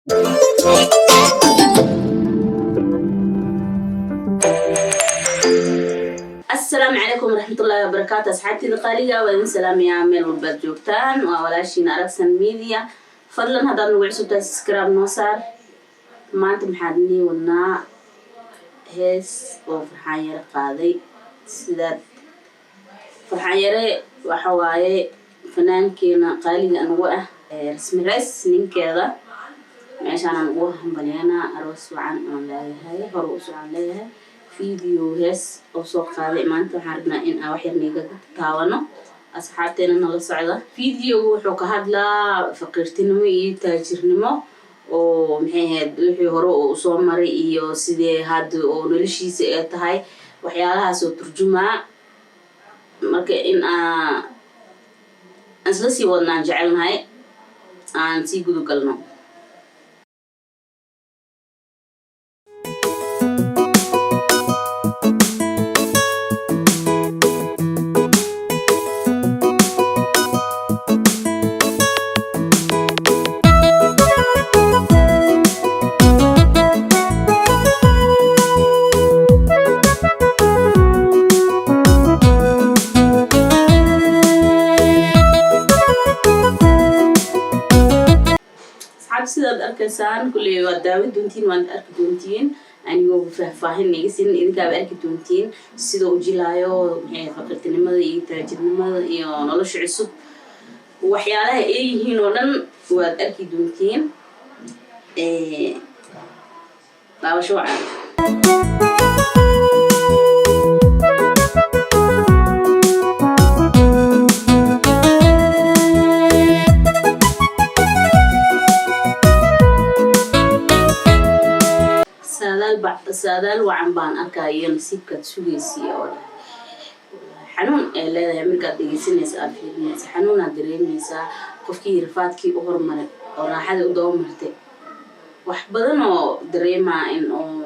السلام عليكم ورحمة الله وبركاته. أصحابتي القالية وإن سلام يا ميل والباد جوكتان وولاشين أركسن ميديا. فضلا هذا نوع سبت سكراب نوصار ما أنت محادني ونا هيس وفرحان يرى قاضي سداد فرحان يرى وحواي فنان كينا قالي أنوعه رسمي رئيس سنين كذا عشان أنوعهم بنينا أروس وعن هاي هروس وعن لها فيديو هيس أو سوق قاضي ما أنت حاربنا إن أوحي نيجا تاوانو أصحابتنا نلا صعدة فيديو حكى هذا فقرتني تاجرنمو oo maxay wixii hore oo soo maray iyo sidee had oo noloshiisa ay tahay waxyaalahaas oo turjuma marka in aan isla sii wadnaan jecelnahay aan sii gudu galno sidaad arkaysaan kulli waa daawid doontiin waan arki doontiin anigoo faahfaahinaysan idinka arki doontiin sida uu jilaayo faqirtinimada iyo taajirnimada iyo nolosha cusub waxyaalaha ay yihiin oo dhan waad arki doontiin daawasho wacan سادال وعن بان أركايا نسيبك تسويسي ولا حنون لا يملك تجسنيس أفينيس حنون أدرينيسا كفكير فاتكي أهر مرة ولا حدا قدام مرتي وحبضنا دريما إنه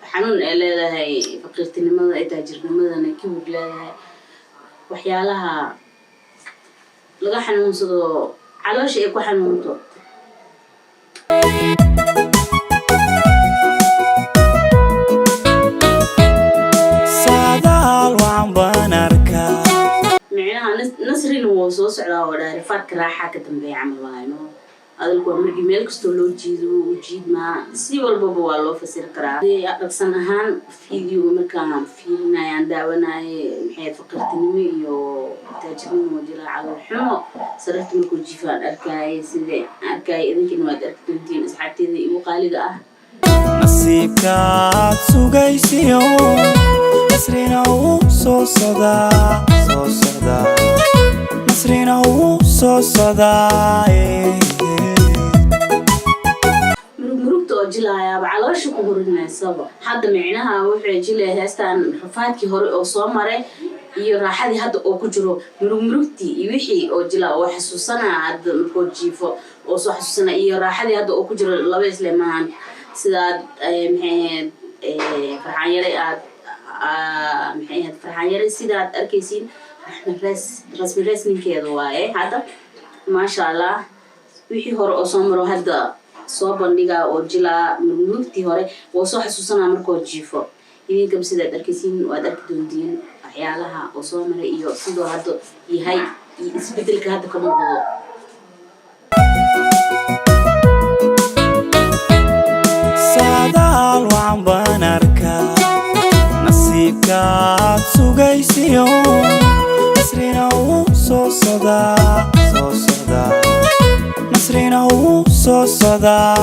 حنون لا هاي فقرتني ماذا تاجرني ماذا نكيب لا هاي وحيالها لقى حنون صدو على شيء يكون حنون تو نصري نوصوص على ولا رفات كراحة كتنبي عمل واينو هذا الكون مرجي ملك استولو جيدو وجيد ما سي والبابا والله فسير كرا دي أقصنهان فيديو مكان فينا ينداونا محيط فقرتني يو تاجرين وجلا على الحمو صرت ملكو جيفان أركاي سيدي أركاي إذن كنوا أركتنتين أصحابتي ذي وقالي نصيبك سوغيسيو نصرينا وصوصدا نصرينا وصوصدا مرugto jilaya bacaloosha ku horinaysaba hadda micnaha wuxuu jilay heestan rafaadkii hore oo soo maray iyo raaxadii hadda oo ku jiro murugti iyo wixii oo jila oo xasuusana hadda markuu jiifo oo soo xasuusana iyo raaxadii hadda oo ku jiro laba islaamahan sidaad maxay farxan yare aad maxay farxan yare sidaad arkaysiin رسمي رسمي كذا واي هذا ما شاء الله وحي هور أصمره هذا صوب نيجا أو جلا مرموتي هوري وصو حسوسنا مركو جيفو يمين كم سيدا دركسين ودرك دوندين أحيالها أصمره إيو سيدو هذا يهاي يثبتلك هذا كم موضوع سادال وعم بنركا نصيبك سوغيسيو نصرينا وصوصدا نصرينا وصوصدا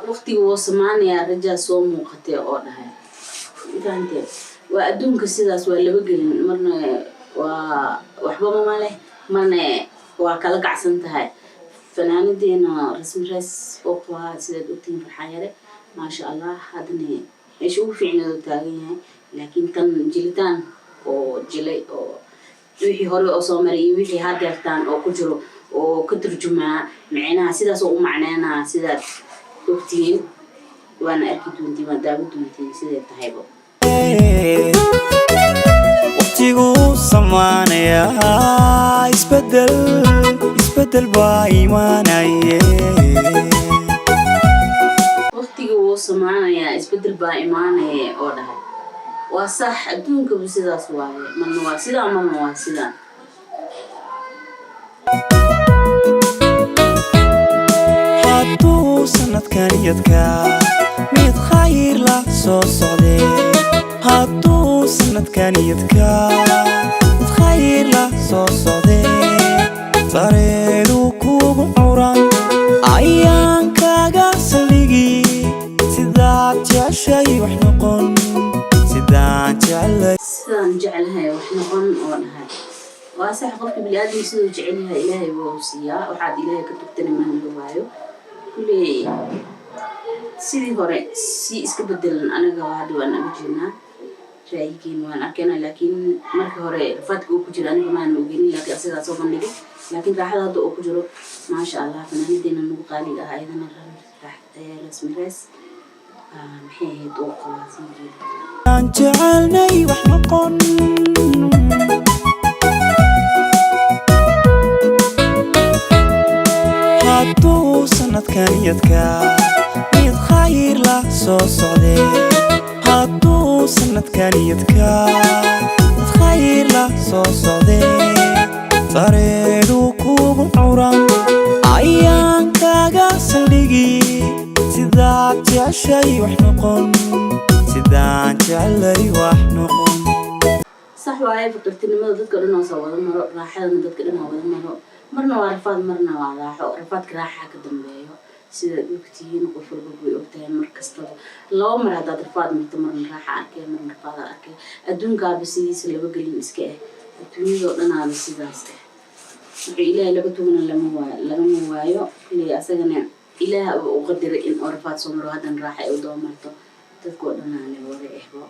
وقتي وسمعني رجع صوم وقتي أورها فهمتي وأدونك سيداس ولا بقولين مرنا وحبا ما له مرنا وكلا قعسنتها فناندينا رسم رس أقوى سيد أوتين في الحياة ما شاء الله هذني إيش هو في عنا تاعيها لكن كان جلتان أو جلي أو وحي هوري أو صومري وحي هادرتان أو كجرو أو كترجمة معنا سيدا سو معنانا سيدا أوتين وأنا أكيد أنتي ما دام أنتي سيدا تهيبو isbedel baa imaanaye waqtiga wuu samaanayaa isbedel baa imaanaya oo dhahay waa sax adduunka sidaas waaye marna waa sidaa marna waa sidaa hadduu sanadkan yadka mid khayr la soo socdee hadduu sanadkan yadka mid khayr la soo socdee sareedu kugu curan ayaan kaaga saldhigi sidaad jeceshay wax noqon sidaan jecelahay wax noqon oo dhahay waa sax qofka bini'aadamka siduu jecel yahay ilaahay wuu siiyaa waxaad ilaahay ka tugtana ma helo waayo kuley sidii hore si iska bedelan aniga hadda waan aga jirnaa ra'yigiin waan arkaynaa laakiin markii hore rafaadka uu ku jiro aniga maan ogenin laakiin asagaa soo bandhigay laakiin raaxada hadda uu ku jiro maasha allah fanaanideena nagu qaaliga ah ayadana rasmi rees maxay ahayd oo qalaasan jiray aan jecelnay wax noqon hadduu sanadkan yadka mid khayr la soo socdee hadduu sanadkan yadka mid khayr la soo socdee sareedu kugu curan ayaan kaaga saldhigi sidaad jeceshay wax noqon sidaan jecelay wax noqon sax waaye fakirtinimada dadka dhan oo soo wada maro raaxadana dadka dhan oo wada maro marna waa rafaad marna waa raaxo rafaadka raaxa ka dambeeyo sida ogtihiin qof walba way ogtahay mar kastaba laba mar haddaad rafaad marto marna raaxa arkay marna rafaad arkay adduunkaaba sidiisa laba gelin iska ah adduunyadoo dhanaaba sidaas ah wuxuu ilaahay laga tugana lagama waayo kuley asagana ilaah u qadiray in oo rafaad soo maro haddana raaxa ay u daba marto dadkoo dhanaane wada ehbo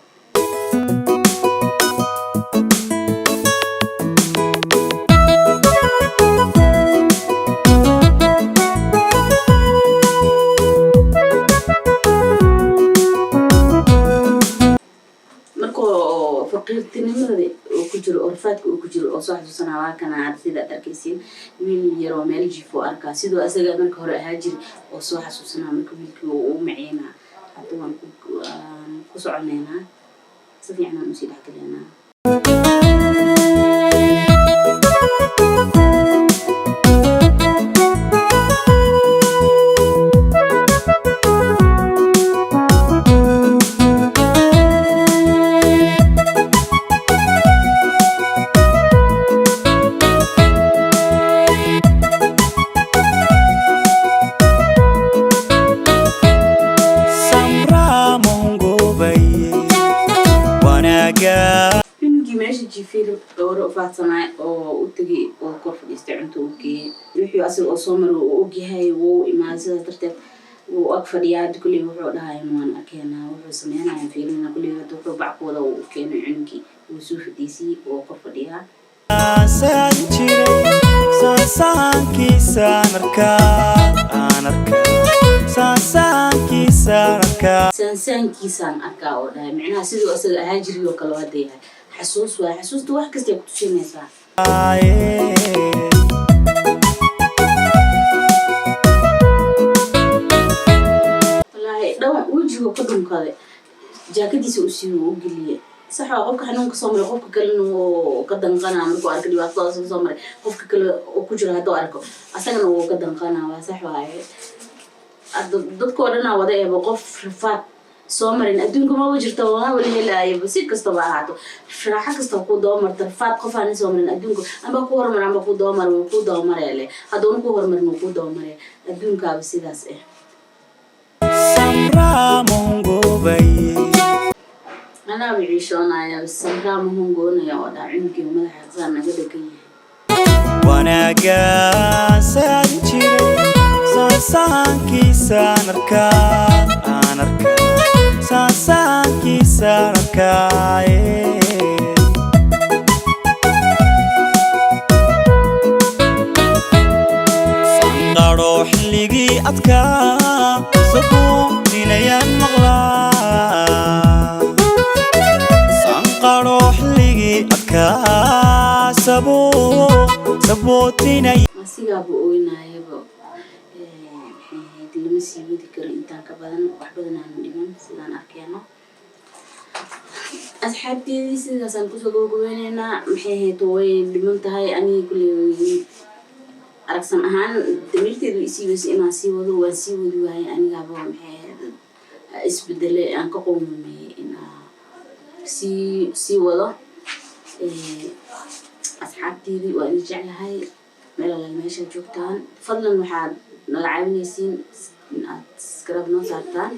فقيرتنimada oo ku jiro orfaadka oo ku jiro oo soo xasuusanaa waa kana sida arkaysiin wiil yar oo meel jifo arka sidoo asaga marka hore ahaa jiri oo soo xasuusanaa marka wiilkii uu maciina hadda waan ku soconeynaa si fiican aan u sii dhaxgaleynaa جيفير أو فاتنا أو تجي أو كرف يستعنتو كي يحيى أصل أصامر وأوجي هاي وإما زاد ترتب وأكفر ياد كل يوم هاي من أكينا وحسمينا عن فيلنا كل يوم تروح بعقوله وكانوا عنكي وسوف ديسي وكرف ديها سانجيري سانكي سانركا أنركا سانكي سانركا سانكي سانركا وده معناها سيدو أصل هاجري وكلواتيها حسوس وحسوس تو واحد كستيك تشينيسا والله دو وجهه قدم كذا جاكديس وسيو وقليه صح قفك حنون كسمر قفك كلنو قدم قنا مركو أرك دي وقت لازم سمر قفك كل وكجرا هدو أركو أصلاً هو قدم قنا وصح واي دكتور أنا وده بقف رفات سومرين أدونكم ما وجرتوا ولا هلا بسيط كستبعاتو شرحة كستبقوا دامر ترفات قفاني سومرين أدونكم أنا بقول مرة أنا بقول دامر وبقول دامر يلي هدون كور مرة بقول دامر أدونك بسيط أسئلة سمرا مونغو بي أنا بعيشنا يا سمرا مونغو يا ودا عنك وما حزنا قد كي وانا سانجيري سانكي سانركا أنركا سانكي سانركا سانقارو حلقي أدكا سبو دينيان مغلا سانقارو حلقي أدكا sabootinay asigaaba ooynaayaba lama sii wadi karo intaan ka badan wax badan aan dhiman sidaan arkayno asxaabteedii sidaasaan kusoo gabagabeynaynaa maxay ahayd way dhiman tahay aniga kuley aragsan ahaan damirteedu isii weysa inaan sii wado waan sii wadi waayay anigaaba maxay ahayd isbedele aan ka qowmameyey inaa sii wado asxaabteedii waa idin jeclahay meel alaal meesha joogtaan fadlan waxaad naga caawinaysiin in aad subscribe noo saartaan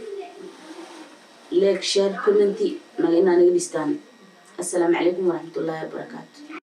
like share comment naga dhistaan. Assalaamu calaykum waraxmatullaahi wabarakaatu.